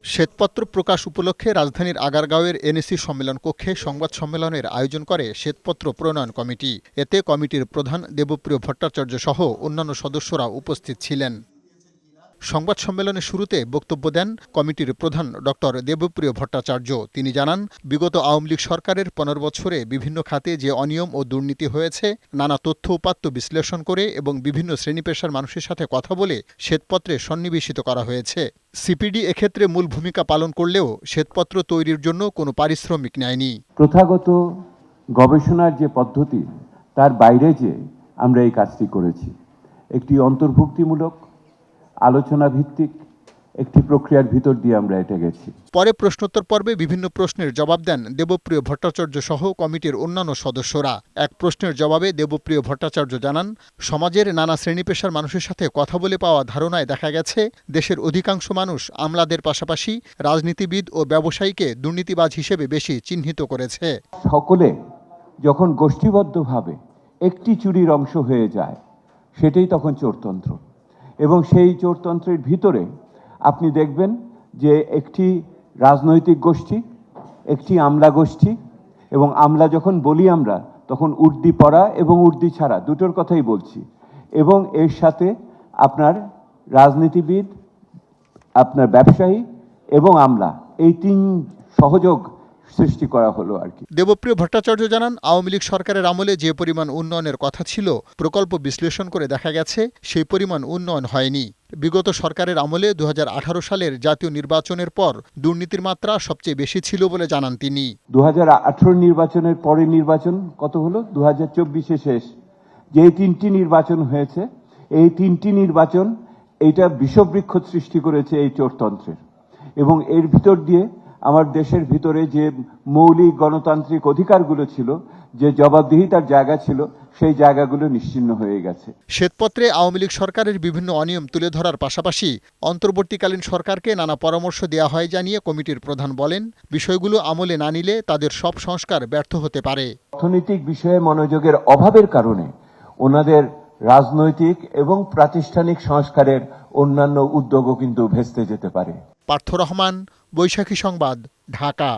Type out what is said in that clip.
শ্বেতপত্র প্রকাশ উপলক্ষে রাজধানীর আগারগাঁওয়ের এনএসি সম্মেলন কক্ষে সংবাদ সম্মেলনের আয়োজন করে শ্বেতপত্র প্রণয়ন কমিটি। এতে কমিটির প্রধান দেবপ্রিয় ভট্টাচার্য সহ অন্যান্য সদস্যরা উপস্থিত ছিলেন। সংবাদ সম্মেলনের শুরুতে বক্তব্য দেন কমিটির প্রধান ডক্টর দেবপ্রিয় ভট্টাচার্য। তিনি জানান, বিগত আওয়ামী লীগ সরকারের ১৫ বছরে বিভিন্ন খাতে যে অনিয়ম ও দুর্নীতি হয়েছে, নানা তথ্য উপাত্ত বিশ্লেষণ করে এবং বিভিন্ন শ্রেণী পেশার মানুষের সাথে কথা বলে শ্বেতপত্রে সন্নিবেশিত করা হয়েছে। সিপিডি এক্ষেত্রে মূল ভূমিকা পালন করলেও শ্বেতপত্র তৈরির জন্য কোনো পারিশ্রমিক নেয়নি। প্রথাগত গবেষণার যে পদ্ধতি, তার বাইরে যে আমরা এই কাজটি করেছি, একটি অন্তর্ভুক্তিমূলক আলোচনা ভিত্তিক একটি প্রক্রিয়ার ভিতর দিয়ে আমরা এটা গেছি। পরে প্রশ্নোত্তর পর্বে বিভিন্ন প্রশ্নের জবাব দেন দেবপ্রিয় ভট্টাচার্য সহ কমিটির অন্যান্য সদস্যরা। এক প্রশ্নের জবাবে দেবপ্রিয় ভট্টাচার্য জানান, সমাজের নানা শ্রেণী পেশার মানুষের সাথে কথা বলে পাওয়া ধারণায় দেখা গেছে দেশের অধিকাংশ মানুষ আমলাদের পাশাপাশি রাজনীতিবিদ ও ব্যবসায়ীকে দুর্নীতিবাজ হিসেবে বেশি চিহ্নিত করেছে। সকলে যখন গোষ্ঠীবদ্ধভাবে একটি চুরির অংশ হয়ে যায়, সেটাই তখন চোরতন্ত্র। এবং সেই চোরতন্ত্রের ভিতরে আপনি দেখবেন যে একটি রাজনৈতিক গোষ্ঠী, একটি আমলা গোষ্ঠী, এবং আমলা যখন বলি আমরা, তখন উর্দি পড়া এবং উর্দি ছাড়া দুটোর কথাই বলছি, এবং এর সাথে আপনার রাজনীতিবিদ, আপনার ব্যবসায়ী এবং আমলা, এই তিন সহযোগ সৃষ্টি করা হলো আর কি। দেবপ্রিয় ভট্টাচার্য জানান, আওয়ামী লীগ সরকারের আমলে যে পরিমাণ উন্নয়নের কথা ছিল, প্রকল্প বিশ্লেষণ করে দেখা গেছে সেই পরিমাণ উন্নয়ন হয়নি। বিগত সরকারের আমলে ২০১৮ সালের জাতীয় নির্বাচনের পর দুর্নীতির মাত্রা সবচেয়ে বেশি ছিল বলে জানান তিনি। ২০১৮ নির্বাচনের পরে নির্বাচন কত হলো? ২০২৪-এ শেষ। যে তিনটি নির্বাচন হয়েছে, এই তিনটি নির্বাচন এইটা বিষবৃক্ষ সৃষ্টি করেছে এই চোরতন্ত্রের, এবং এর ভিতর দিয়ে আমার দেশের ভিতরে যে মৌলিক গণতান্ত্রিক অধিকারগুলো ছিল, যে জবাবদিহিতার জায়গা ছিল, সেই জায়গাগুলো নিশ্চিহ্ন হয়ে গেছে। শ্বেতপত্রে আওয়ামী লীগ সরকারের বিভিন্ন অনিয়ম তুলে ধরার পাশাপাশি অন্তর্বর্তীকালীন সরকারকে নানা পরামর্শ দেওয়া হয় জানিয়ে কমিটির প্রধান বলেন, বিষয়গুলো আমলে না নিলে তাদের সব সংস্কার ব্যর্থ হতে পারে। অর্থনৈতিক বিষয়ে মনোযোগের অভাবের কারণে ওনাদের রাজনৈতিক এবং প্রাতিষ্ঠানিক সংস্কারের অন্যান্য উদ্যোগও কিন্তু ভেস্তে যেতে পারে। পার্থ রহমান, বৈশাখী সংবাদ, ঢাকা।